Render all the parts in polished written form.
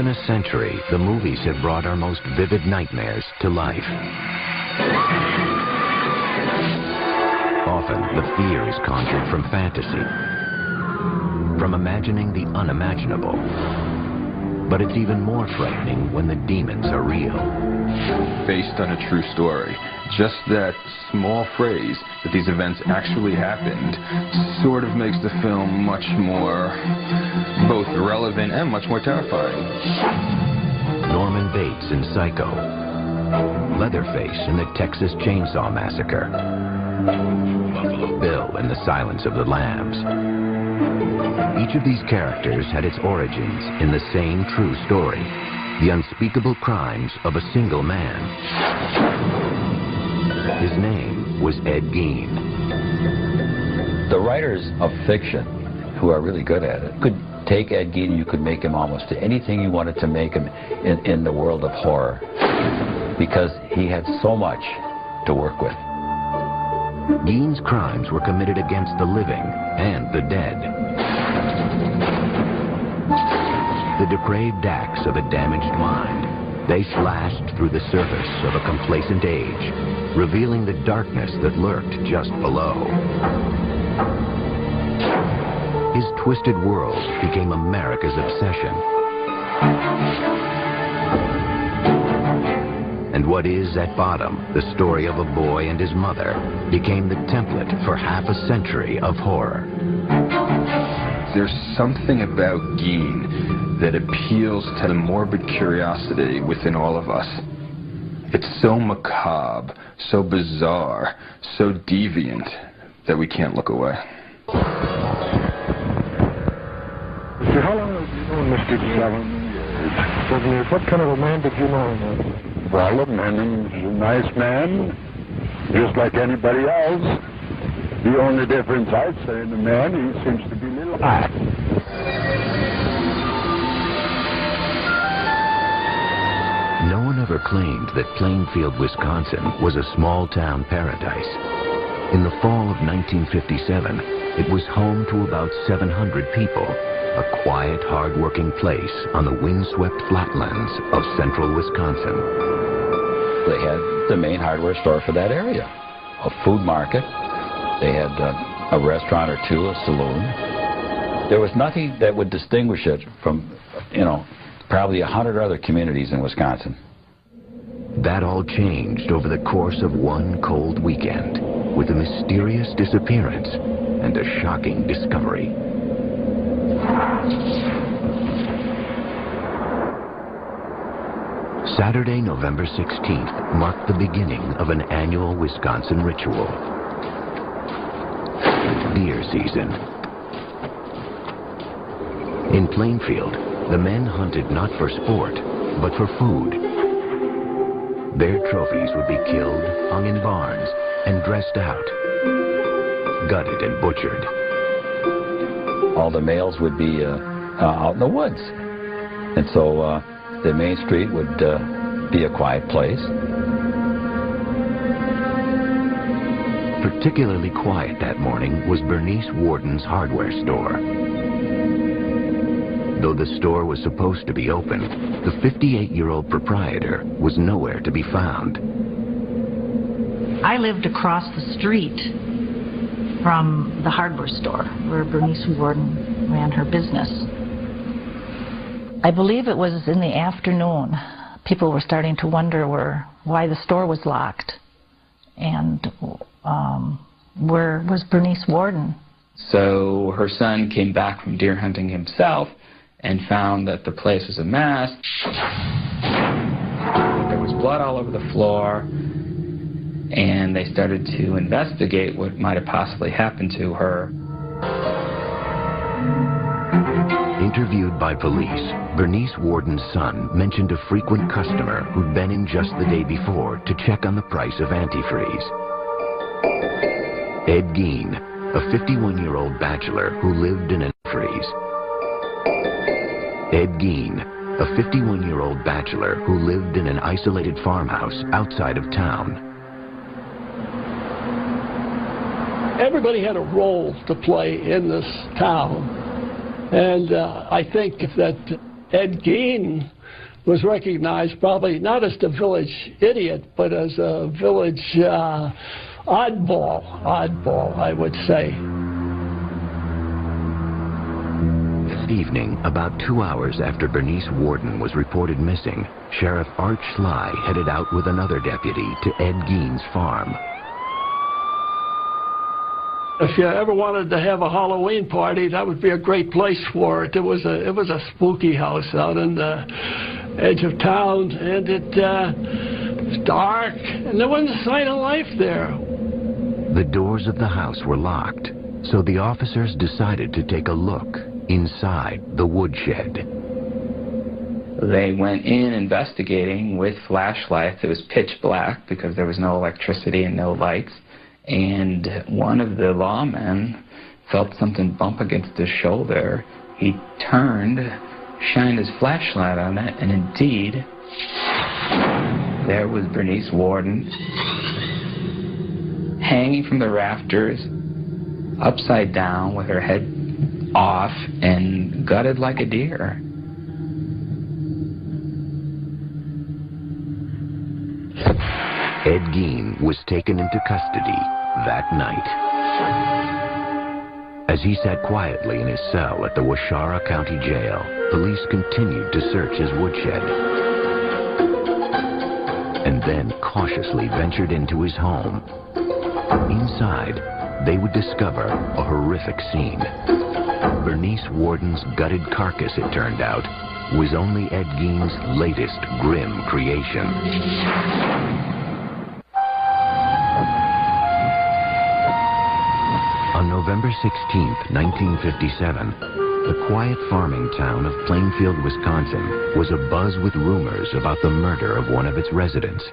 a century, the movies have brought our most vivid nightmares to life. Often, the fear is conjured from fantasy, from imagining the unimaginable. But it's even more frightening when the demons are real. Based on a true story. Just that small phrase that these events actually happened sort of makes the film much more both relevant and much more terrifying. Norman Bates in Psycho, Leatherface in the Texas Chainsaw Massacre, Buffalo Bill in The Silence of the Lambs. Each of these characters had its origins in the same true story, the unspeakable crimes of a single man. His name was Ed Gein. The writers of fiction, who are really good at it, could take Ed Gein and you could make him almost anything you wanted to make him in the world of horror, because he had so much to work with. Gein's crimes were committed against the living and the dead. The depraved acts of a damaged mind, they flashed through the surface of a complacent age, revealing the darkness that lurked just below. His twisted world became America's obsession. And what is at bottom, the story of a boy and his mother, became the template for half a century of horror. There's something about Gein that appeals to the morbid curiosity within all of us. It's so macabre, so bizarre, so deviant that we can't look away. So how long have you known Mr. 7 years? 7 years. What kind of a man did you know him? Well, he's a nice man, just like anybody else. The only difference I'd say in the man, he seems to be a little high. No one ever claimed that Plainfield, Wisconsin was a small-town paradise. In the fall of 1957, it was home to about 700 people, a quiet, hard-working place on the windswept flatlands of central Wisconsin. They had the main hardware store for that area, a food market. They had a restaurant or two, a saloon. There was nothing that would distinguish it from, probably 100 other communities in Wisconsin. That all changed over the course of one cold weekend, with a mysterious disappearance and a shocking discovery. Saturday, November 16th, marked the beginning of an annual Wisconsin ritual. Deer season. In Plainfield, the men hunted not for sport, but for food. Their trophies would be killed, hung in barns, and dressed out, gutted and butchered. All the males would be out in the woods. And so the main street would be a quiet place. Particularly quiet that morning was Bernice Warden's hardware store. Though the store was supposed to be open, the 58-year-old proprietor was nowhere to be found. I lived across the street from the hardware store where Bernice Warden ran her business. I believe it was in the afternoon. People were starting to wonder why the store was locked. And where was Bernice Warden? So her son came back from deer hunting himself and found that the place was a mess. There was blood all over the floor, and they started to investigate what might have possibly happened to her. Interviewed by police, Bernice Warden's son mentioned a frequent customer who'd been in just the day before to check on the price of antifreeze. Ed Gein, a 51-year-old bachelor who lived in an antifreeze. Ed Gein, a 51-year-old bachelor who lived in an isolated farmhouse outside of town. Everybody had a role to play in this town. And I think that Ed Gein was recognized probably not as the village idiot, but as a village oddball, I would say. That evening, about 2 hours after Bernice Worden was reported missing, Sheriff Art Schley headed out with another deputy to Ed Gein's farm. If you ever wanted to have a Halloween party, that would be a great place for it. It was a spooky house out in the edge of town, and it was dark, and there wasn't a sign of life there. The doors of the house were locked, so the officers decided to take a look inside the woodshed. They went in investigating with flashlights. It was pitch black because there was no electricity and no lights. And one of the lawmen felt something bump against his shoulder. He turned, shined his flashlight on it, and indeed, there was Bernice Worden hanging from the rafters, upside down with her head off and gutted like a deer. Ed Gein was taken into custody that night. As he sat quietly in his cell at the Washara County Jail, police continued to search his woodshed and then cautiously ventured into his home. Inside, they would discover a horrific scene. Bernice Worden's gutted carcass, it turned out, was only Ed Gein's latest grim creation. On November 16, 1957, the quiet farming town of Plainfield, Wisconsin was abuzz with rumors about the murder of one of its residents.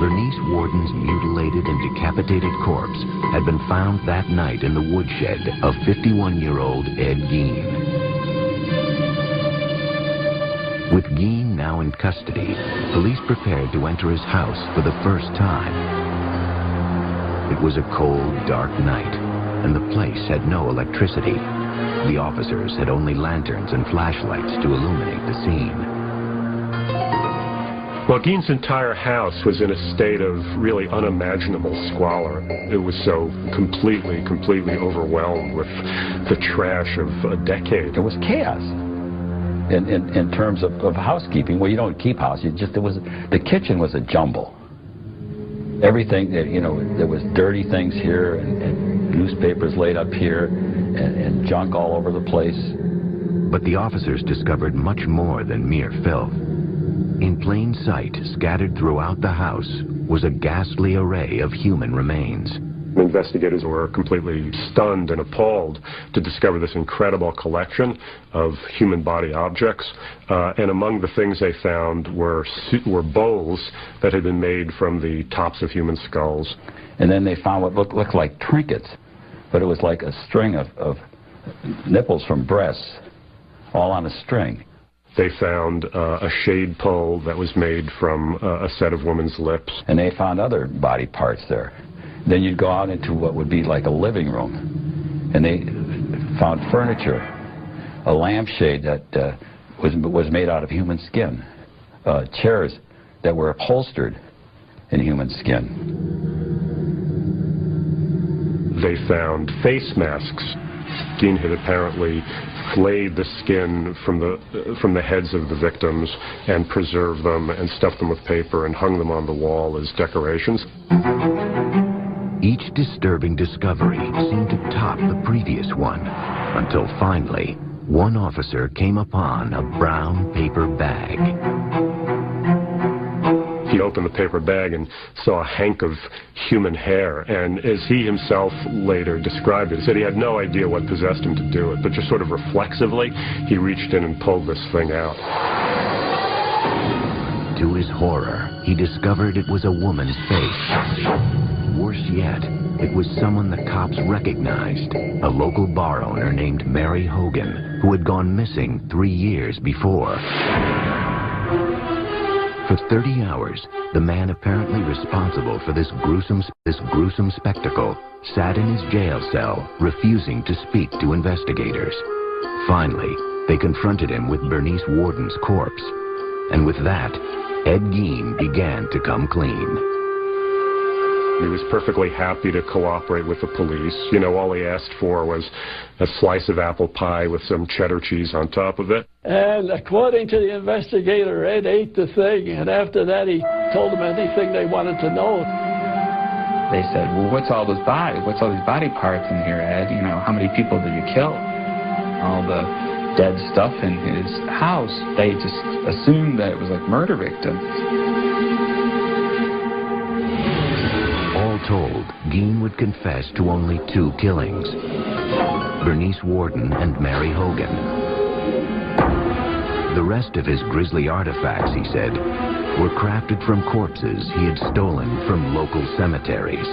Bernice Worden's mutilated and decapitated corpse had been found that night in the woodshed of 51-year-old Ed Gein. With Gein now in custody, police prepared to enter his house for the first time. It was a cold, dark night, and the place had no electricity. The officers had only lanterns and flashlights to illuminate the scene. Well, Gein's entire house was in a state of really unimaginable squalor. It was so completely overwhelmed with the trash of a decade. It was chaos in terms of housekeeping. Well, you don't keep house. The kitchen was a jumble. Everything, there was dirty things here and newspapers laid up here and junk all over the place. But the officers discovered much more than mere filth. In plain sight, scattered throughout the house, was a ghastly array of human remains. Investigators were completely stunned and appalled to discover this incredible collection of human body objects. And among the things they found were bowls that had been made from the tops of human skulls. And then they found what looked like trinkets, but it was like a string of nipples from breasts, all on a string. They found a shade pole that was made from a set of women's lips. And they found other body parts there. Then you'd go out into what would be like a living room, and they found furniture, a lampshade that was made out of human skin, chairs that were upholstered in human skin. They found face masks. Gein had apparently flayed the skin from the heads of the victims and preserved them and stuffed them with paper and hung them on the wall as decorations. Each disturbing discovery seemed to top the previous one, until finally, one officer came upon a brown paper bag. He opened the paper bag and saw a hank of human hair, and as he himself later described it, he said he had no idea what possessed him to do it, but just sort of reflexively, he reached in and pulled this thing out. To his horror, he discovered it was a woman's face. Worse yet, it was someone the cops recognized, a local bar owner named Mary Hogan, who had gone missing 3 years before. For 30 hours, the man apparently responsible for this gruesome spectacle sat in his jail cell, refusing to speak to investigators. Finally, they confronted him with Bernice Worden's corpse. And with that, Ed Gein began to come clean. He was perfectly happy to cooperate with the police. You know, all he asked for was a slice of apple pie with some cheddar cheese on top of it. And according to the investigator, Ed ate the thing, and after that he told them anything they wanted to know. They said, well, what's all these body parts in here, Ed? You know, how many people did you kill? All the dead stuff in his house. They just assumed that it was like murder victims. All told, Gein would confess to only 2 killings: Bernice Worden and Mary Hogan. The rest of his grisly artifacts, he said, were crafted from corpses he had stolen from local cemeteries.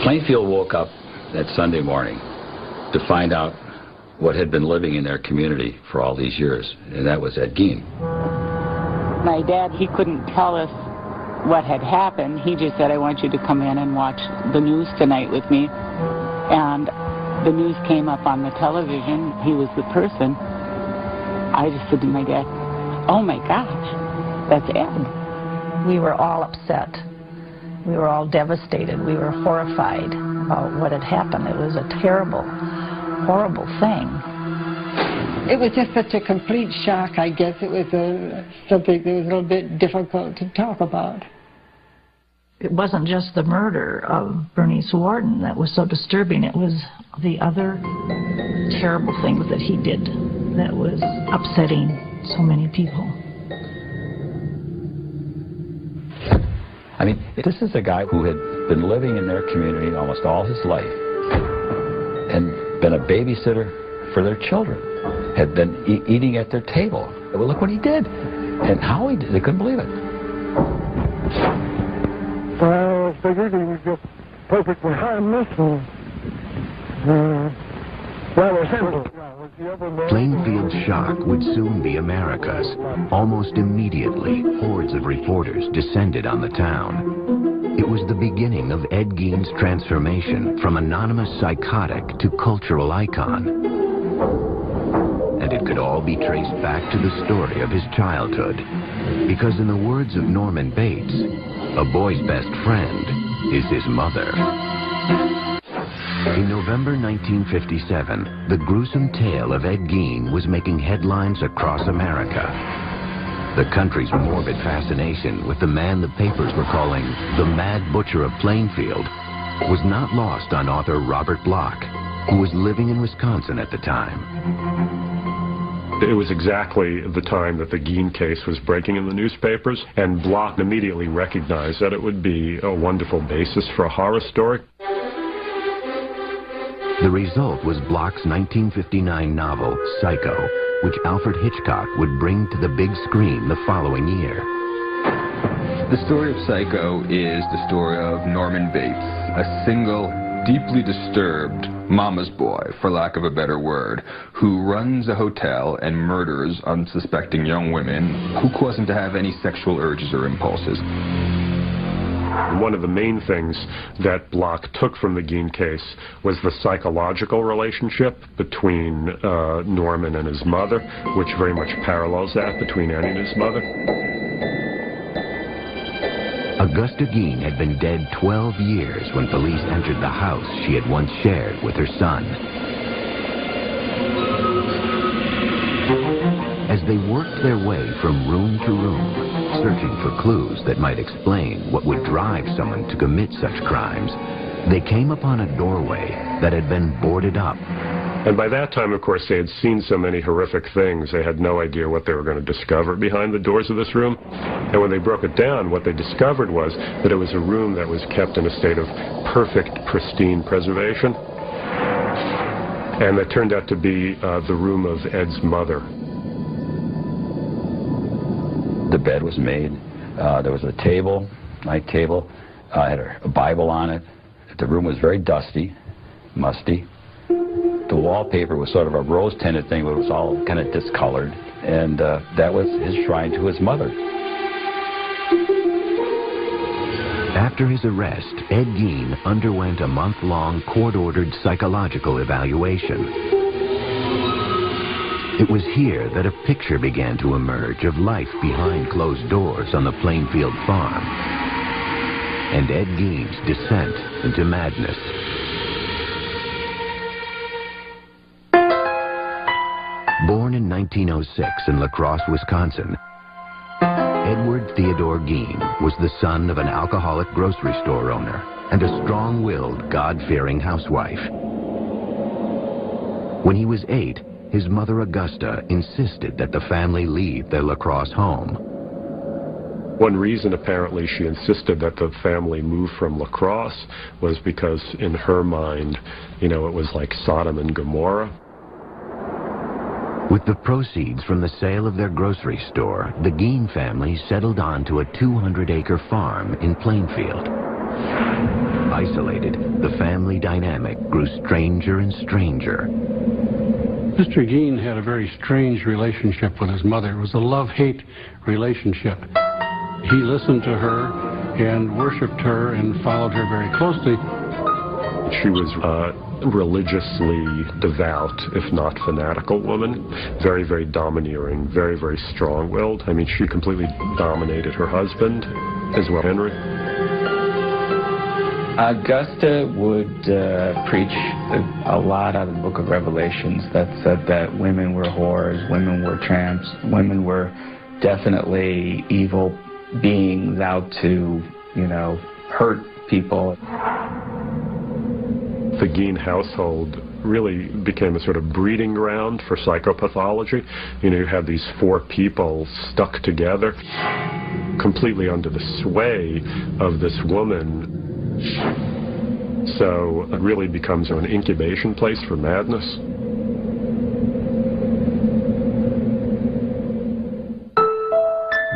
Plainfield woke up that Sunday morning to find out what had been living in their community for all these years, and that was Ed Gein. My dad, he couldn't tell us what had happened. He just said, I want you to come in and watch the news tonight with me. And the news came up on the television. He was the person. I just said to my dad, oh my gosh, that's Ed. We were all upset. We were all devastated. We were horrified about what had happened. It was a terrible, horrible thing. It was just such a complete shock, I guess. It was something that was a little bit difficult to talk about. It wasn't just the murder of Bernice Worden that was so disturbing. It was the other terrible things that he did that was upsetting so many people. I mean, this is a guy who had been living in their community almost all his life and been a babysitter for their children, had been eating at their table. Well, look what he did and how he did. They couldn't believe it. Well, I figured he was just perfectly harmless and rather simple. Plainfield's shock would soon be America's. Almost immediately, hordes of reporters descended on the town. It was the beginning of Ed Gein's transformation from anonymous psychotic to cultural icon. And it could all be traced back to the story of his childhood. Because in the words of Norman Bates, a boy's best friend is his mother. In November 1957, the gruesome tale of Ed Gein was making headlines across America. The country's morbid fascination with the man the papers were calling the Mad Butcher of Plainfield was not lost on author Robert Bloch, who was living in Wisconsin at the time. It was exactly the time that the Gein case was breaking in the newspapers, and Bloch immediately recognized that it would be a wonderful basis for a horror story. The result was Bloch's 1959 novel, Psycho, which Alfred Hitchcock would bring to the big screen the following year. The story of Psycho is the story of Norman Bates, a single, deeply disturbed mama's boy, for lack of a better word, who runs a hotel and murders unsuspecting young women who cause him to have any sexual urges or impulses. One of the main things that Bloch took from the Gein case was the psychological relationship between Norman and his mother, which very much parallels that between Annie and his mother. Augusta Gein had been dead 12 years when police entered the house she had once shared with her son. As they worked their way from room to room, searching for clues that might explain what would drive someone to commit such crimes, they came upon a doorway that had been boarded up. And by that time, of course, they had seen so many horrific things, they had no idea what they were going to discover behind the doors of this room. And when they broke it down, what they discovered was that it was a room that was kept in a state of perfect, pristine preservation. And that turned out to be the room of Ed's mother. The bed was made. There was a table, night table. Had a Bible on it. The room was very dusty, musty. The wallpaper was sort of a rose-tinted thing, but it was all kind of discolored. And that was his shrine to his mother. After his arrest, Ed Gein underwent a month-long court-ordered psychological evaluation. It was here that a picture began to emerge of life behind closed doors on the Plainfield farm, and Ed Gein's descent into madness. Born in 1906 in La Crosse, Wisconsin, Edward Theodore Gein was the son of an alcoholic grocery store owner and a strong-willed, God-fearing housewife. When he was 8, his mother Augusta insisted that the family leave their La Crosse home. One reason, apparently, she insisted that the family move from La Crosse was because, in her mind, it was like Sodom and Gomorrah. With the proceeds from the sale of their grocery store, the Gein family settled on to a 200-acre farm in Plainfield. Isolated, the family dynamic grew stranger and stranger. Mr. Gein had a very strange relationship with his mother. It was a love-hate relationship. He listened to her and worshipped her and followed her very closely. She was a religiously devout, if not fanatical woman. Very, very domineering, very, very strong-willed. I mean, she completely dominated her husband as well, Henry. Augusta would preach a lot out of the book of Revelations that said that women were whores, women were tramps, women were definitely evil beings out to, hurt people. The Gein household really became a sort of breeding ground for psychopathology. You had these 4 people stuck together, completely under the sway of this woman. So it really becomes an incubation place for madness.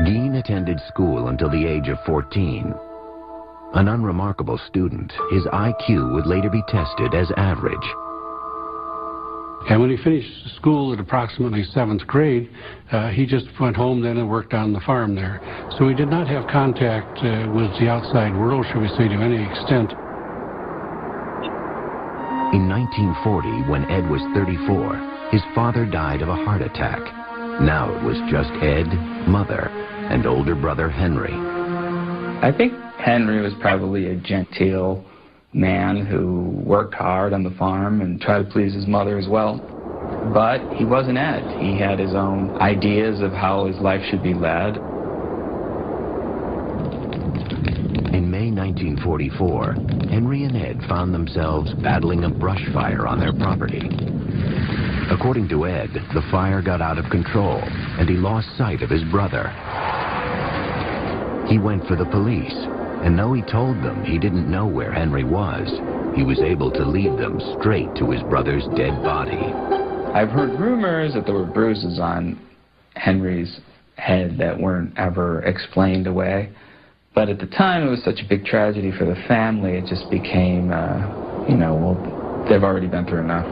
Gein attended school until the age of 14. An unremarkable student, his IQ would later be tested as average. And when he finished school at approximately 7th grade, he just went home then and worked on the farm there. So he did not have contact with the outside world, shall we say, to any extent. In 1940, when Ed was 34, his father died of a heart attack. Now it was just Ed, mother, and older brother Henry. I think Henry was probably a genteel man who worked hard on the farm and tried to please his mother as well. But he wasn't Ed. He had his own ideas of how his life should be led. In May 1944, Henry and Ed found themselves battling a brush fire on their property. According to Ed, the fire got out of control and he lost sight of his brother. He went for the police, and though he told them he didn't know where Henry was, he was able to lead them straight to his brother's dead body. I've heard rumors that there were bruises on Henry's head that weren't ever explained away. But at the time, it was such a big tragedy for the family, it just became, well, they've already been through enough.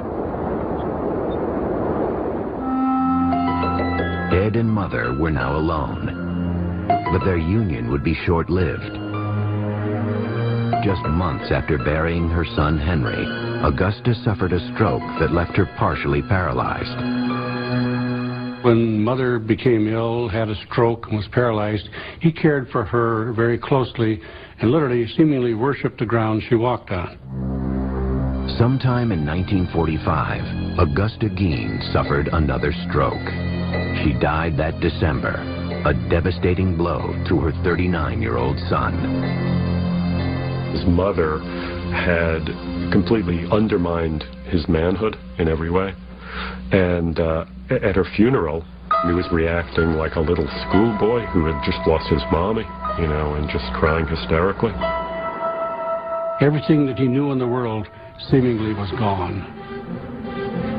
Ed and Mother were now alone, but their union would be short-lived. Just months after burying her son Henry, Augusta suffered a stroke that left her partially paralyzed. When Mother became ill, had a stroke, and was paralyzed, he cared for her very closely and literally, seemingly worshipped the ground she walked on. Sometime in 1945, Augusta Gein suffered another stroke. She died that December, a devastating blow to her 39-year-old son. His mother had completely undermined his manhood in every way. And at her funeral, he was reacting like a little schoolboy who had just lost his mommy, and just crying hysterically. Everything that he knew in the world seemingly was gone.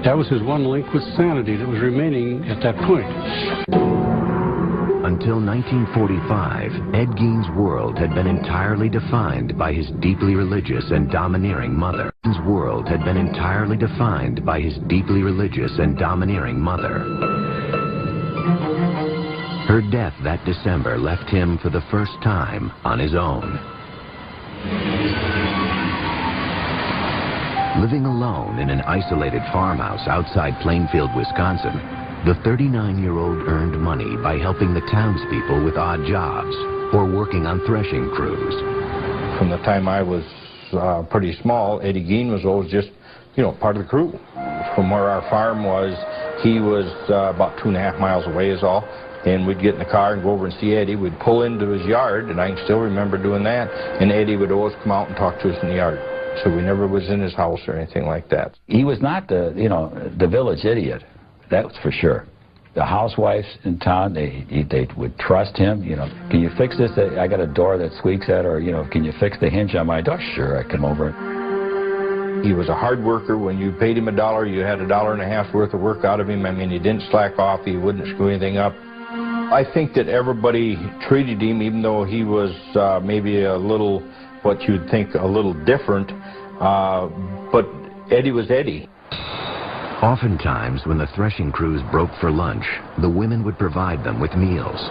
That was his one link with sanity that was remaining at that point. Until 1945, Ed Gein's world had been entirely defined by his deeply religious and domineering mother. His world had been entirely defined by his deeply religious and domineering mother. Her death that December left him for the first time on his own. Living alone in an isolated farmhouse outside Plainfield, Wisconsin, the 39-year-old earned money by helping the townspeople with odd jobs or working on threshing crews. From the time I was pretty small, Eddie Gein was always just, part of the crew. From where our farm was, he was about 2.5 miles away is all. And we'd get in the car and go over and see Eddie. We'd pull into his yard, and I can still remember doing that. And Eddie would always come out and talk to us in the yard. So we never was in his house or anything like that. He was not the village idiot, that's for sure. The housewives in town, they would trust him. Can you fix this? I got a door that squeaks at, or can you fix the hinge on my door? Sure, I come over. He was a hard worker. When you paid him $1, you had $1.50 worth of work out of him. I mean, he didn't slack off. He wouldn't screw anything up. I think that everybody treated him, even though he was maybe a little, what you'd think, a little different. But Eddie was Eddie. Oftentimes, when the threshing crews broke for lunch, the women would provide them with meals.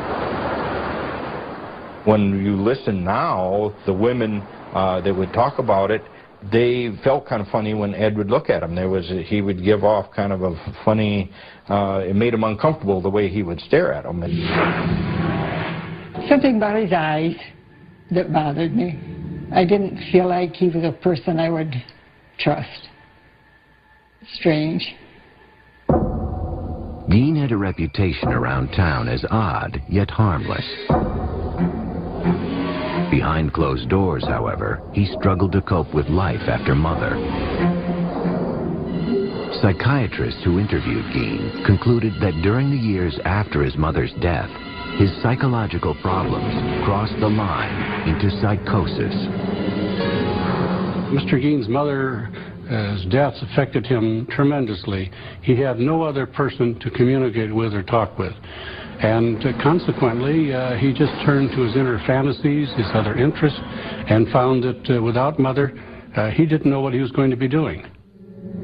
When you listen now, the women that would talk about it, they felt kind of funny when Ed would look at them. He would give off kind of a funny, it made him uncomfortable the way he would stare at them. Something about his eyes that bothered me. I didn't feel like he was a person I would trust. Strange. Gein had a reputation around town as odd, yet harmless. Behind closed doors, however, he struggled to cope with life after Mother. Psychiatrists who interviewed Gein concluded that during the years after his mother's death, his psychological problems crossed the line into psychosis. Mr. Gein's mother's death affected him tremendously. He had no other person to communicate with or talk with. And consequently, he just turned to his inner fantasies, his other interests, and found that without Mother, he didn't know what he was going to be doing.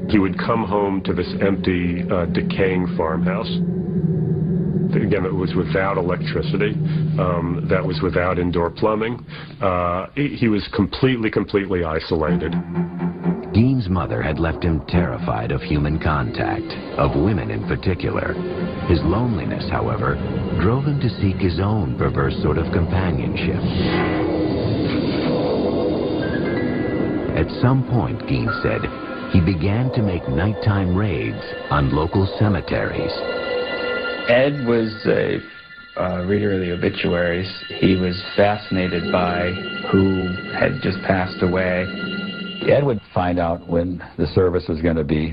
He would come home to this empty, decaying farmhouse. Again, it was without electricity. That was without indoor plumbing. He was completely isolated. Gein's mother had left him terrified of human contact, of women in particular. His loneliness, however, drove him to seek his own perverse sort of companionship. At some point, Gein said, he began to make nighttime raids on local cemeteries. Ed was a reader of the obituaries. He was fascinated by who had just passed away. Ed would find out when the service was going to be,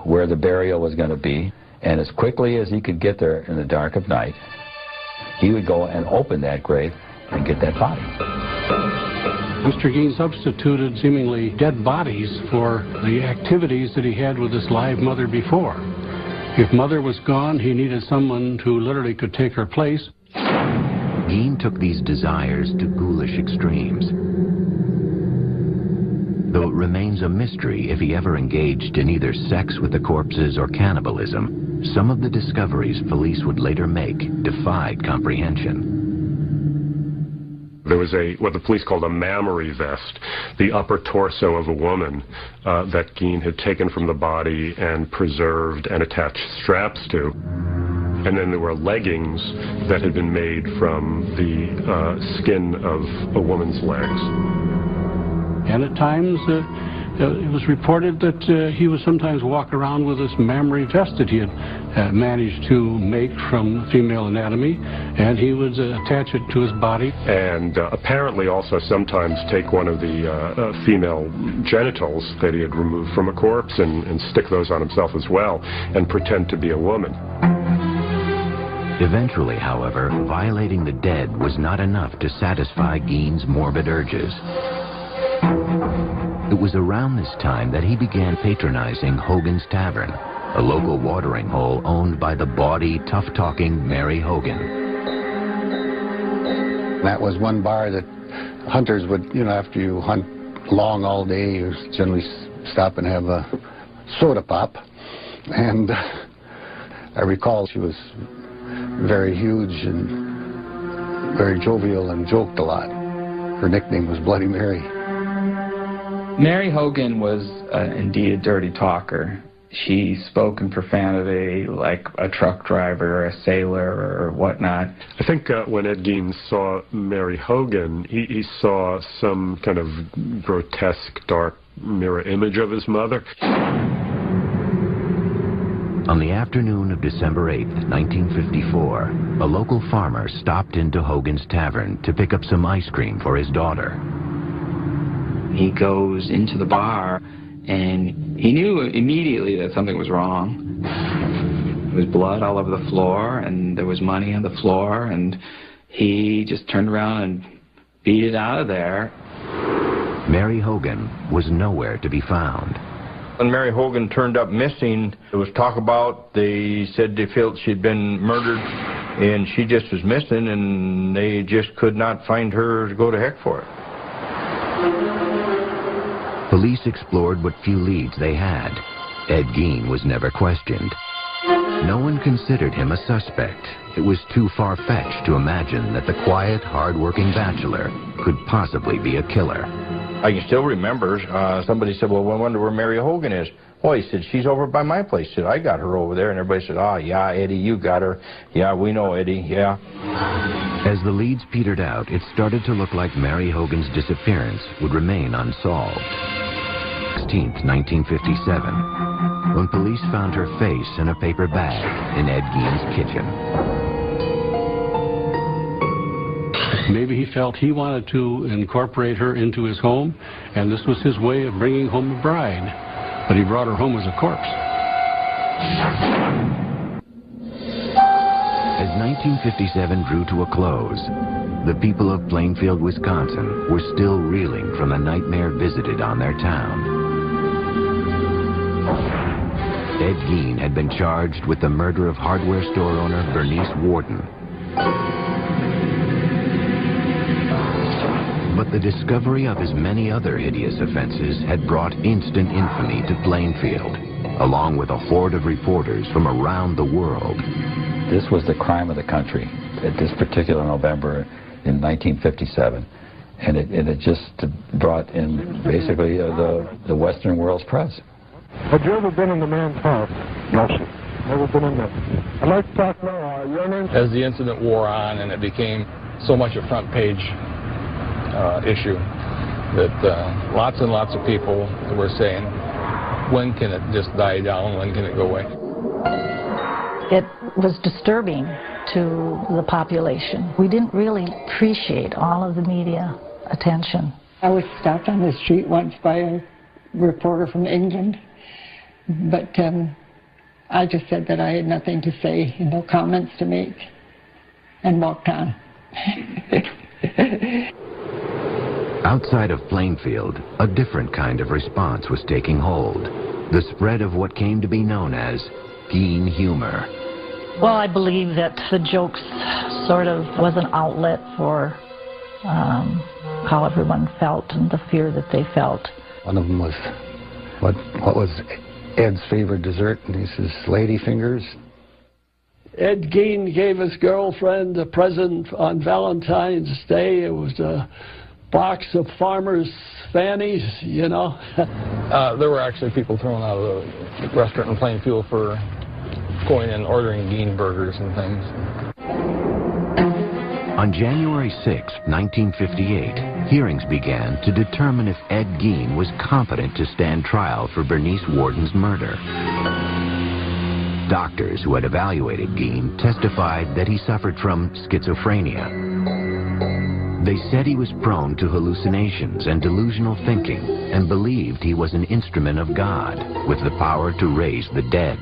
where the burial was going to be, and as quickly as he could get there in the dark of night, he would go and open that grave and get that body. Mr. Gein substituted seemingly dead bodies for the activities that he had with his live mother before. If Mother was gone, he needed someone who literally could take her place. Gein took these desires to ghoulish extremes. Though it remains a mystery if he ever engaged in either sex with the corpses or cannibalism, some of the discoveries police would later make defied comprehension. There was what the police called a mammary vest, the upper torso of a woman that Gein had taken from the body and preserved and attached straps to. And then there were leggings that had been made from the skin of a woman's legs. And at times, it was reported that he would sometimes walk around with this mammary vest that he had managed to make from female anatomy, and he would attach it to his body. And apparently also sometimes take one of the female genitals that he had removed from a corpse and stick those on himself as well, and pretend to be a woman. Eventually, however, violating the dead was not enough to satisfy Gein's morbid urges. It was around this time that he began patronizing Hogan's Tavern, a local watering hole owned by the bawdy, tough-talking Mary Hogan. That was one bar that hunters would, after you hunt long all day, you generally stop and have a soda pop. And I recall she was very huge and very jovial and joked a lot. Her nickname was Bloody Mary. Mary Hogan was indeed a dirty talker. She spoke in profanity like a truck driver or a sailor or whatnot. I think when Ed Gein saw Mary Hogan, he saw some kind of grotesque, dark mirror image of his mother. On the afternoon of December 8th, 1954, a local farmer stopped into Hogan's Tavern to pick up some ice cream for his daughter. He goes into the bar, and he knew immediately that something was wrong. There was blood all over the floor, and there was money on the floor, and he just turned around and beat it out of there. Mary Hogan was nowhere to be found. When Mary Hogan turned up missing, there was talk about, they said they felt she'd been murdered, and she just was missing, and they just could not find her to go to heck for it. Police explored what few leads they had. Ed Gein was never questioned. No one considered him a suspect. It was too far-fetched to imagine that the quiet, hard-working bachelor could possibly be a killer. I can still remember, somebody said, well, I wonder where Mary Hogan is. Well, he said, she's over by my place. He said, I got her over there. And everybody said, oh, yeah, Eddie, you got her. Yeah, we know Eddie, yeah. As the leads petered out, it started to look like Mary Hogan's disappearance would remain unsolved. 16th, 1957, when police found her face in a paper bag in Ed Gein's kitchen. Maybe he felt he wanted to incorporate her into his home, and this was his way of bringing home a bride. But he brought her home as a corpse. As 1957 drew to a close, the people of Plainfield, Wisconsin were still reeling from the nightmare visited on their town. Ed Gein had been charged with the murder of hardware store owner Bernice Warden. But the discovery of his many other hideous offenses had brought instant infamy to Plainfield, along with a horde of reporters from around the world. This was the crime of the country at this particular November in 1957, and it just brought in basically the Western world's press. Had you ever been in the man's house? No, sir. Never been in there. I'd like to talk now. Your name? As the incident wore on and it became so much a front page issue that lots and lots of people were saying, when can it just die down? When can it go away? It was disturbing to the population. We didn't really appreciate all of the media attention. I was stopped on the street once by a reporter from England, but I just said that I had nothing to say and no comments to make and walked on. Outside of Plainfield, a different kind of response was taking hold. The spread of what came to be known as Gein humor. Well, I believe that the jokes sort of was an outlet for how everyone felt and the fear that they felt. One of them was, what was Ed's favorite dessert? And he says, lady fingers. Ed Gein gave his girlfriend a present on Valentine's Day. It was a box of farmers' fannies, you know. There were actually people thrown out of the restaurant in Plainfield for going and ordering Gein burgers and things. On January 6, 1958, hearings began to determine if Ed Gein was competent to stand trial for Bernice Warden's murder. Doctors who had evaluated Gein testified that he suffered from schizophrenia. They said he was prone to hallucinations and delusional thinking and believed he was an instrument of God with the power to raise the dead.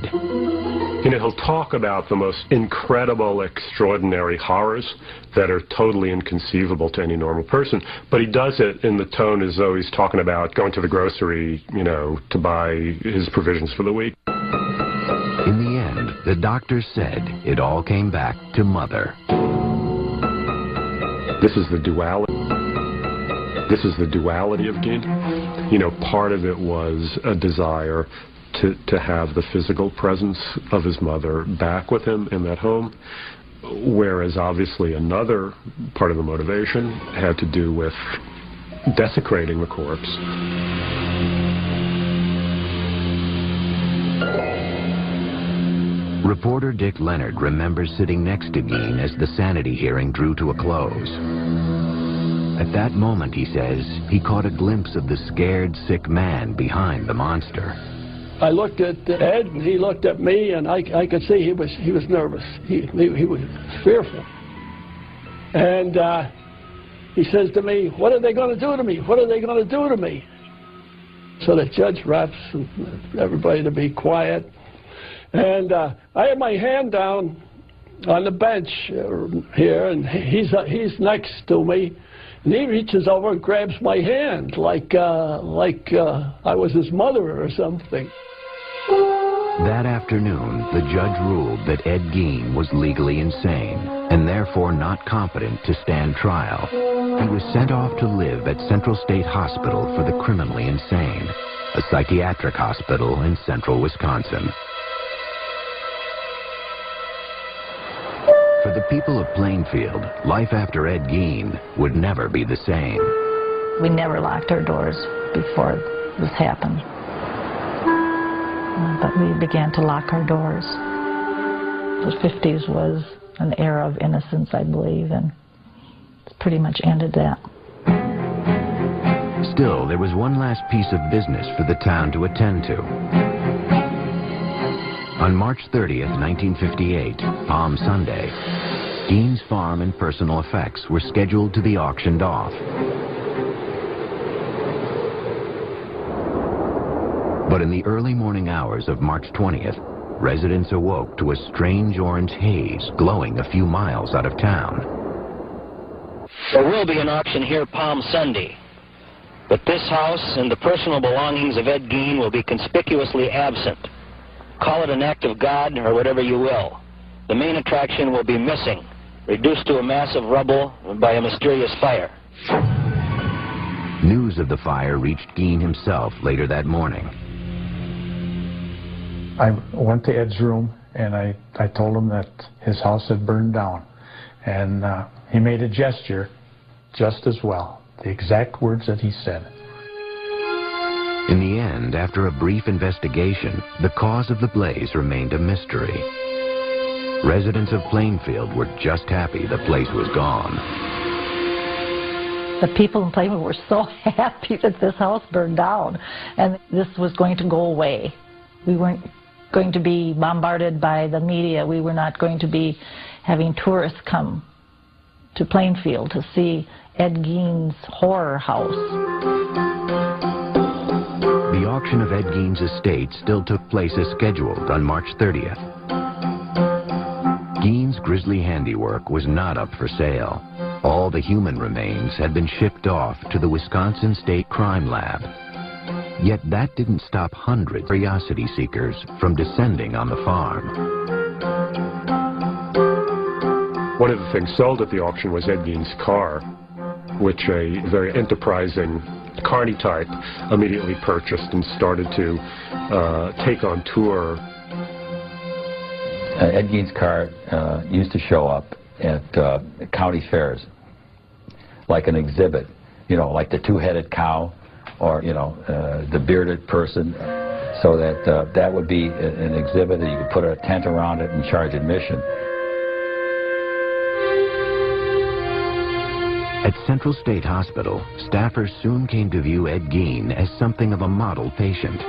You know, he'll talk about the most incredible, extraordinary horrors that are totally inconceivable to any normal person, but he does it in the tone as though he's talking about going to the grocery, you know, to buy his provisions for the week. In the end, the doctors said it all came back to Mother. This is the duality. This is the duality of Gein. You know, part of it was a desire to have the physical presence of his mother back with him in that home. Whereas obviously another part of the motivation had to do with desecrating the corpse. Reporter Dick Leonard remembers sitting next to Gein as the sanity hearing drew to a close. At that moment, he says, he caught a glimpse of the scared, sick man behind the monster. I looked at Ed, and he looked at me, and I could see he was nervous. He was fearful. And he says to me, "What are they going to do to me? What are they going to do to me?" So the judge raps everybody to be quiet. And I had my hand down on the bench here, and he's next to me. And he reaches over and grabs my hand like I was his mother or something. That afternoon, the judge ruled that Ed Gein was legally insane and therefore not competent to stand trial. He was sent off to live at Central State Hospital for the Criminally Insane, a psychiatric hospital in central Wisconsin. For the people of Plainfield, life after Ed Gein would never be the same. We never locked our doors before this happened. But we began to lock our doors. The 50s was an era of innocence, I believe, and it's pretty much ended that. Still, there was one last piece of business for the town to attend to. On March 30th, 1958, Palm Sunday, Gein's farm and personal effects were scheduled to be auctioned off. But in the early morning hours of March 20th, residents awoke to a strange orange haze glowing a few miles out of town. There will be an auction here Palm Sunday, but this house and the personal belongings of Ed Gein will be conspicuously absent. Call it an act of God or whatever you will. The main attraction will be missing, reduced to a mass of rubble by a mysterious fire. News of the fire reached Gein himself later that morning. I went to Ed's room and I told him that his house had burned down. And he made a gesture just as well, the exact words that he said. In the end, after a brief investigation, the cause of the blaze remained a mystery. Residents of Plainfield were just happy the place was gone. The people in Plainfield were so happy that this house burned down and this was going to go away. We weren't going to be bombarded by the media. We were not going to be having tourists come to Plainfield to see Ed Gein's horror house. The auction of Ed Gein's estate still took place as scheduled on March 30th. Gein's grisly handiwork was not up for sale. All the human remains had been shipped off to the Wisconsin State Crime Lab. Yet that didn't stop hundreds of curiosity seekers from descending on the farm. One of the things sold at the auction was Ed Gein's car, which a very enterprising carny type immediately purchased and started to take on tour. Ed Gein's car used to show up at county fairs, like an exhibit, you know, like the two-headed cow, or, you know, the bearded person, so that that would be an exhibit that you could put a tent around it and charge admission. At Central State Hospital, staffers soon came to view Ed Gein as something of a model patient.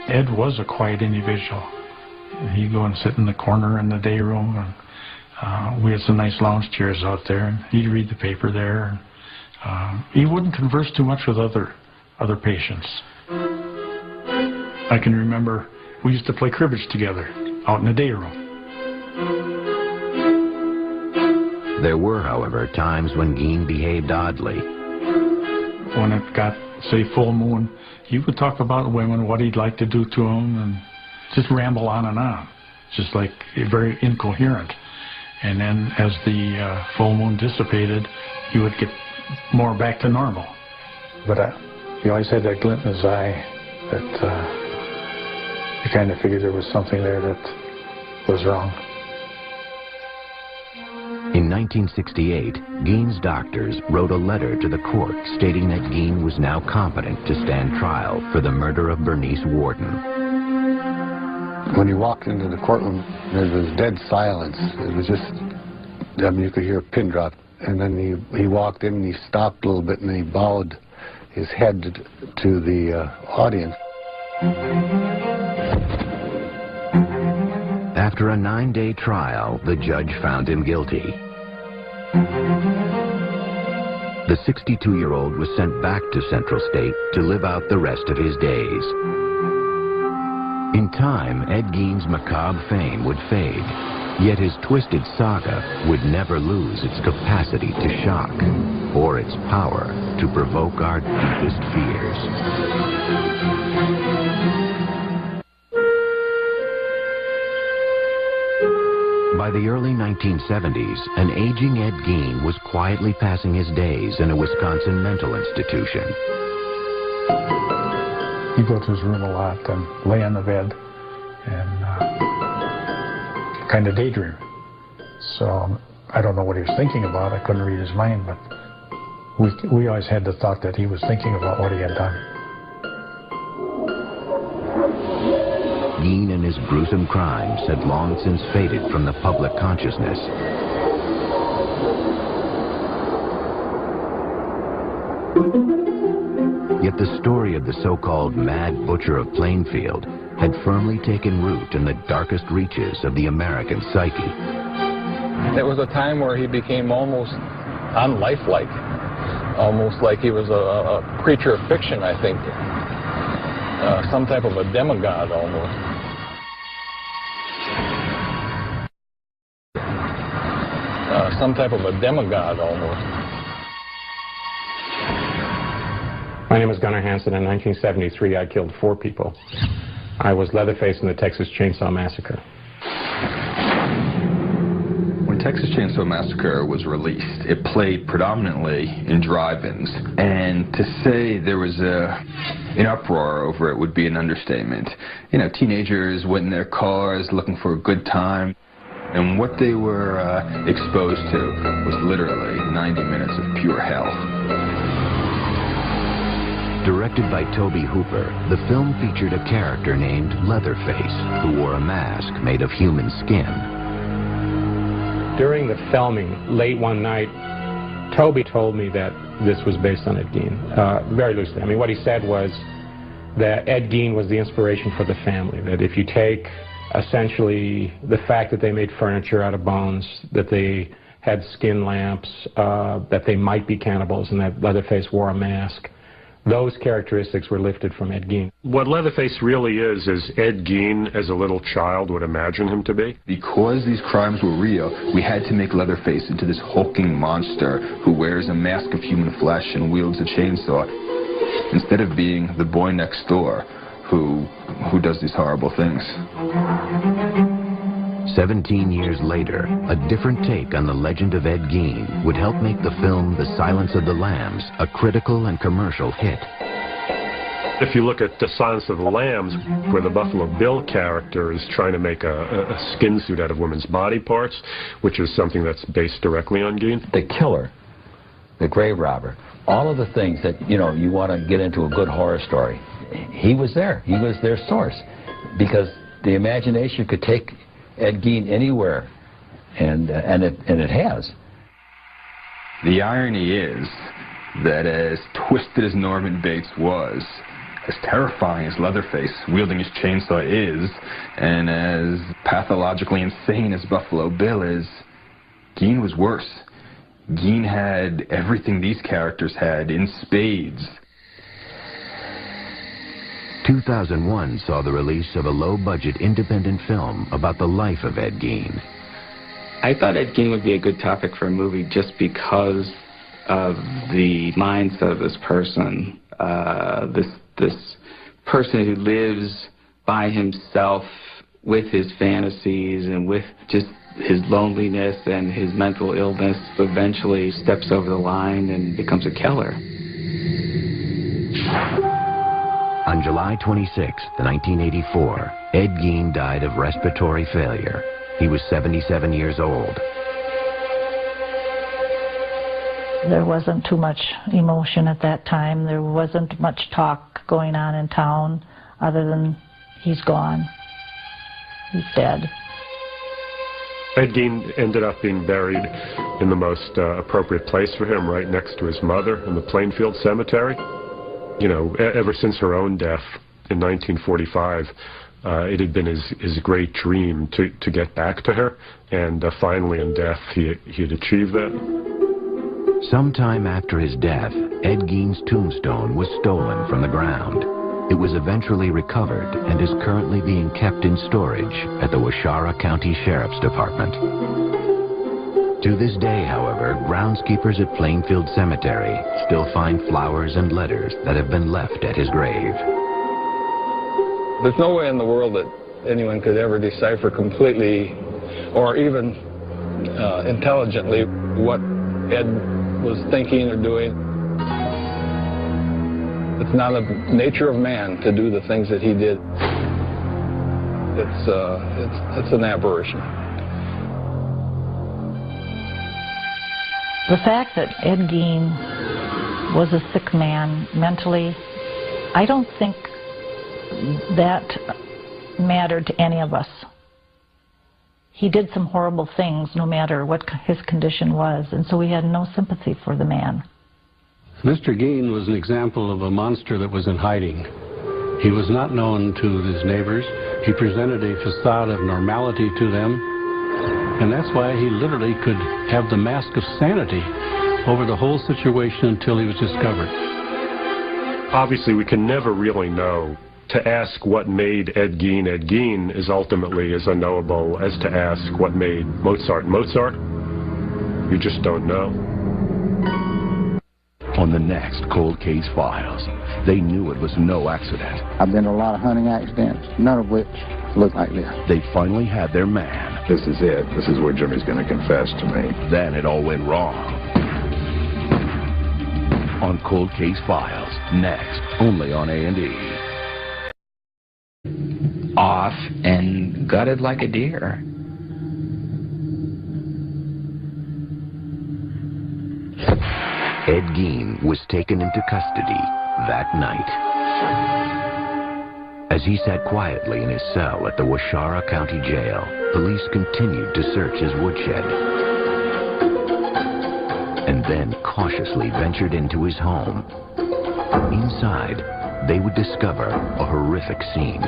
Ed was a quiet individual. He'd go and sit in the corner in the day room, and we had some nice lounge chairs out there, and he'd read the paper there. And, he wouldn't converse too much with other patients. I can remember we used to play cribbage together out in the day room. There were, however, times when Gein behaved oddly. When it got, say, full moon, he would talk about women, what he'd like to do to them, and just ramble on and on, just like very incoherent. And then as the full moon dissipated, he would get more back to normal. But he always had that glint in his eye that you kind of figured there was something there that was wrong. In 1968, Gein's doctors wrote a letter to the court stating that Gein was now competent to stand trial for the murder of Bernice Worden. When he walked into the courtroom, there was dead silence. It was just, I mean, you could hear a pin drop. And then he walked in and he stopped a little bit and he bowed his head to the audience. After a 9-day trial, the judge found him guilty. The 62-year-old was sent back to Central State to live out the rest of his days. In time, Ed Gein's macabre fame would fade, yet his twisted saga would never lose its capacity to shock or its power to provoke our deepest fears. By the early 1970s, an aging Ed Gein was quietly passing his days in a Wisconsin mental institution. He'd go to his room a lot and lay on the bed and kind of daydream. So I don't know what he was thinking about. I couldn't read his mind, but we always had the thought that he was thinking about what he had done. Gein and his gruesome crimes had long since faded from the public consciousness. Yet the story of the so-called Mad Butcher of Plainfield had firmly taken root in the darkest reaches of the American psyche. There was a time where he became almost unlifelike, almost like he was a creature of fiction, I think. Some type of a demigod, almost. Some type of a demigod, almost. My name is Gunnar Hansen. In 1973, I killed 4 people. I was Leatherface in the Texas Chainsaw Massacre. When Texas Chainsaw Massacre was released, it played predominantly in drive-ins. And to say there was an uproar over it would be an understatement. You know, teenagers went in their cars looking for a good time. And what they were exposed to was literally 90 minutes of pure hell. Directed by Tobe Hooper, the film featured a character named Leatherface, who wore a mask made of human skin. During the filming, late one night, Tobe told me that this was based on Ed Gein, very loosely. I mean, what he said was that Ed Gein was the inspiration for the family, that if you take essentially the fact that they made furniture out of bones, that they had skin lamps, that they might be cannibals, and that Leatherface wore a mask, those characteristics were lifted from Ed Gein. What Leatherface really is Ed Gein as a little child would imagine him to be. Because these crimes were real, we had to make Leatherface into this hulking monster who wears a mask of human flesh and wields a chainsaw, instead of being the boy next door who does these horrible things. 17 years later, a different take on the legend of Ed Gein would help make the film The Silence of the Lambs a critical and commercial hit. If you look at The Silence of the Lambs, where the Buffalo Bill character is trying to make a skin suit out of women's body parts, which is something that's based directly on Gein. The killer, the grave robber, all of the things that, you know, you want to get into a good horror story, he was there. He was their source. Because the imagination could take Ed Gein anywhere, and it has. The irony is that as twisted as Norman Bates was, as terrifying as Leatherface wielding his chainsaw is, and as pathologically insane as Buffalo Bill is, Gein was worse. Gein had everything these characters had in spades. 2001 saw the release of a low-budget independent film about the life of Ed Gein. I thought Ed Gein would be a good topic for a movie just because of the mindset of this person. This person who lives by himself with his fantasies and with just his loneliness and his mental illness, eventually steps over the line and becomes a killer. On July 26, 1984, Ed Gein died of respiratory failure. He was 77 years old. There wasn't too much emotion at that time. There wasn't much talk going on in town other than he's gone. He's dead. Ed Gein ended up being buried in the most appropriate place for him, right next to his mother in the Plainfield Cemetery. You know, ever since her own death in 1945, it had been his great dream to get back to her, and finally in death he had achieved that. Sometime after his death, Ed Gein's tombstone was stolen from the ground. It was eventually recovered and is currently being kept in storage at the Waushara County Sheriff's Department. To this day, however, groundskeepers at Plainfield Cemetery still find flowers and letters that have been left at his grave. There's no way in the world that anyone could ever decipher completely or even intelligently what Ed was thinking or doing. It's not the nature of man to do the things that he did. It's an aberration. The fact that Ed Gein was a sick man mentally, I don't think that mattered to any of us. He did some horrible things no matter what his condition was, and so we had no sympathy for the man. Mr. Gein was an example of a monster that was in hiding. He was not known to his neighbors. He presented a facade of normality to them, and that's why he literally could have the mask of sanity over the whole situation until he was discovered. Obviously, we can never really know. To ask what made Ed Gein is ultimately as unknowable as to ask what made Mozart Mozart. You just don't know. On the next Cold Case Files, they knew it was no accident. I've been to a lot of hunting accidents, none of which look like this. They finally had their man. This is it. This is where Jimmy's going to confess to me. Then it all went wrong. On Cold Case Files, next, only on A&E. Off and gutted like a deer. Ed Gein was taken into custody that night. As he sat quietly in his cell at the Waushara County Jail, police continued to search his woodshed and then cautiously ventured into his home. Inside, they would discover a horrific scene.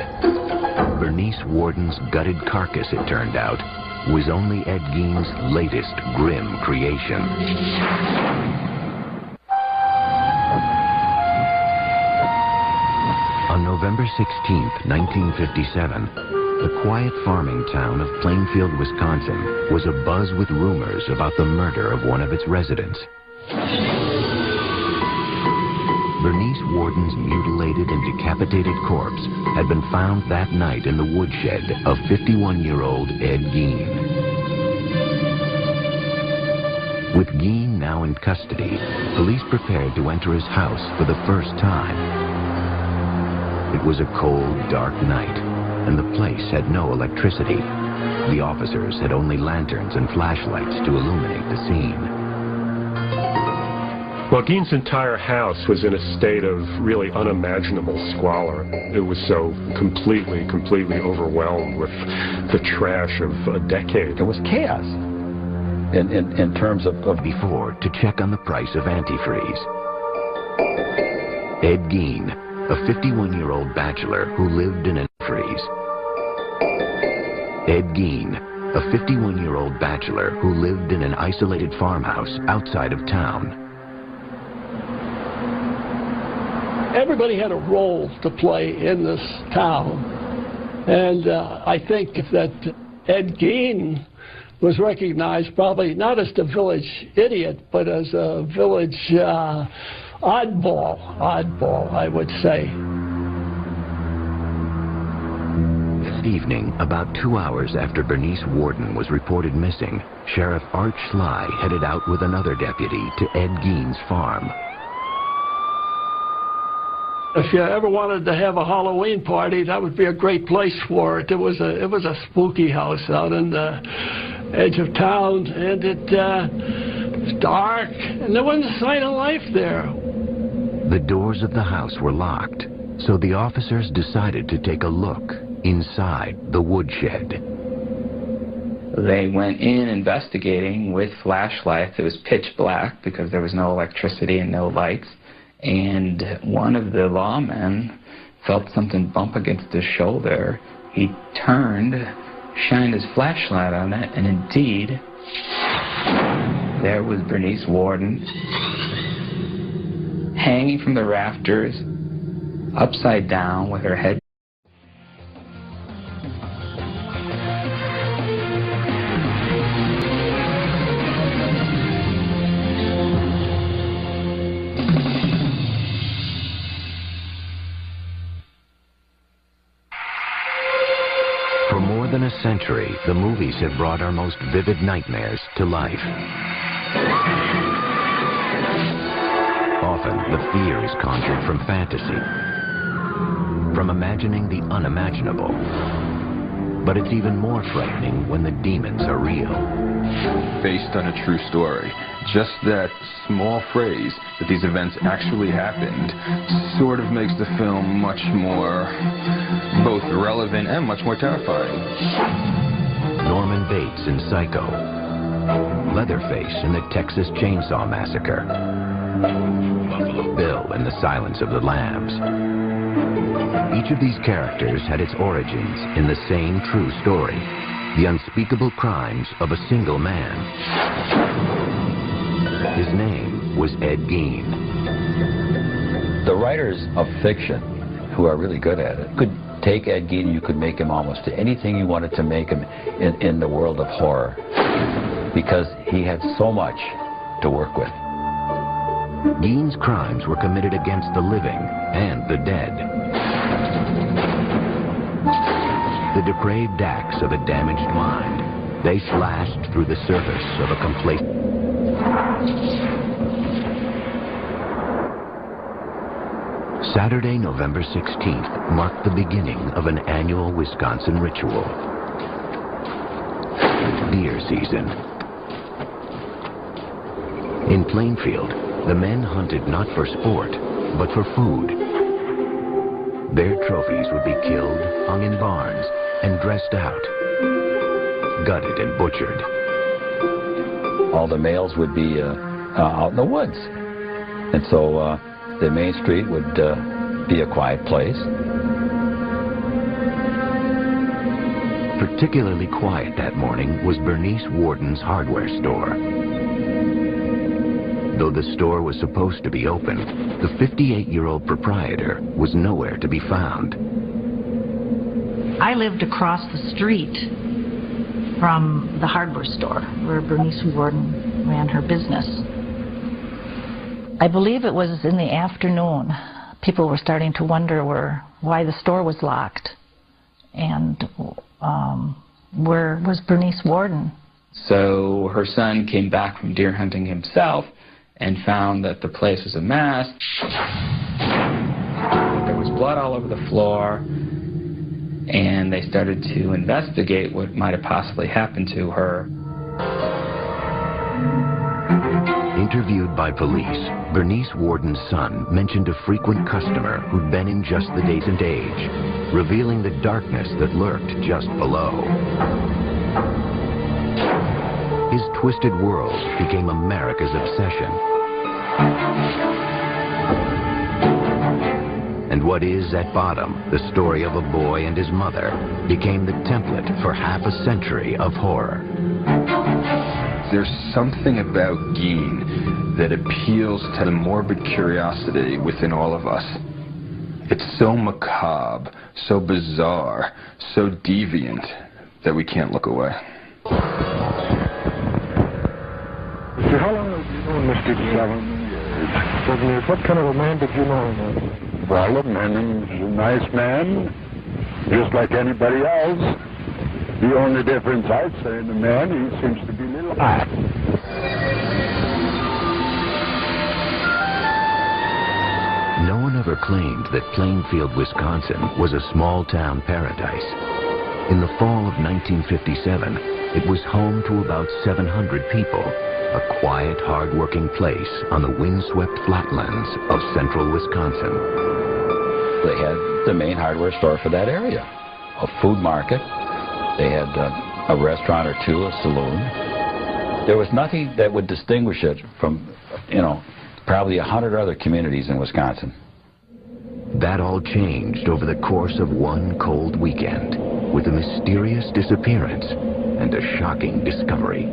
Bernice Worden's gutted carcass, it turned out, was only Ed Gein's latest grim creation. On November 16, 1957, the quiet farming town of Plainfield, Wisconsin was abuzz with rumors about the murder of one of its residents. Bernice Worden's mutilated and decapitated corpse had been found that night in the woodshed of 51-year-old Ed Gein. With Gein now in custody, police prepared to enter his house for the first time. It was a cold, dark night, and the place had no electricity. The officers had only lanterns and flashlights to illuminate the scene. Well, Gein's entire house was in a state of really unimaginable squalor. It was so completely overwhelmed with the trash of a decade. It was chaos in terms of before to check on the price of antifreeze. Ed Gein, a 51-year-old bachelor who lived in an antifreeze. Ed Gein, a 51-year-old bachelor who lived in an isolated farmhouse outside of town. Everybody had a role to play in this town, and I think that Ed Gein was recognized probably not as the village idiot, but as a village oddball, I would say. That evening, about 2 hours after Bernice Worden was reported missing, Sheriff Art Schley headed out with another deputy to Ed Gein's farm. If you ever wanted to have a Halloween party, that would be a great place for it. It was a spooky house out in the edge of town, and It's dark, and there wasn't a sign of life there. The doors of the house were locked, so the officers decided to take a look inside the woodshed. They went in investigating with flashlights. It was pitch black because there was no electricity and no lights. And one of the lawmen felt something bump against his shoulder. He turned, shined his flashlight on it, and indeed, there was Bernice Worden hanging from the rafters, upside down with her head. For more than a century, the movies have brought our most vivid nightmares to life. Often, the fear is conjured from fantasy, from imagining the unimaginable. But it's even more frightening when the demons are real. Based on a true story. Just that small phrase that these events actually happened sort of makes the film much more both relevant and much more terrifying. Norman Bates in Psycho. Leatherface in the Texas Chainsaw Massacre. Buffalo Bill in The Silence of the Lambs. Each of these characters had its origins in the same true story, the unspeakable crimes of a single man. His name was Ed Gein. The writers of fiction, who are really good at it, could take Ed Gein and you could make him almost anything you wanted to make him in the world of horror, because he had so much to work with. Gein's crimes were committed against the living and the dead. The depraved acts of a damaged mind, they flashed through the surface of a complacent... Saturday, November 16th marked the beginning of an annual Wisconsin ritual. Deer season. In Plainfield, the men hunted not for sport, but for food. Their trophies would be killed, hung in barns, and dressed out, gutted and butchered. All the males would be out in the woods. And so the main street would be a quiet place. Particularly quiet that morning was Bernice Worden's hardware store. Though the store was supposed to be open, the 58-year-old proprietor was nowhere to be found. I lived across the street from the hardware store where Bernice Worden ran her business. I believe it was in the afternoon. People were starting to wonder why the store was locked and where was Bernice Worden. So her son came back from deer hunting himself and found that the place was a mess. There was blood all over the floor, and they started to investigate what might have possibly happened to her. Interviewed by police, Bernice Worden's son mentioned a frequent customer who'd been in just the decent age, revealing the darkness that lurked just below. His twisted world became America's obsession. And what is at bottom, the story of a boy and his mother, became the template for half a century of horror. There's something about Gein that appeals to the morbid curiosity within all of us. It's so macabre, so bizarre, so deviant that we can't look away. How long have you known Mr. 7 years? 7 years. What kind of a man did you know him? Well, a man, he's a nice man, just like anybody else. The only difference I'd say in the man, he seems to be a little hot. No one ever claimed that Plainfield, Wisconsin was a small-town paradise. In the fall of 1957, It was home to about 700 people, a quiet, hard-working place on the windswept flatlands of central Wisconsin. They had the main hardware store for that area, a food market. They had a restaurant or two, a saloon. There was nothing that would distinguish it from, you know, probably 100 other communities in Wisconsin. That all changed over the course of one cold weekend with a mysterious disappearance and a shocking discovery.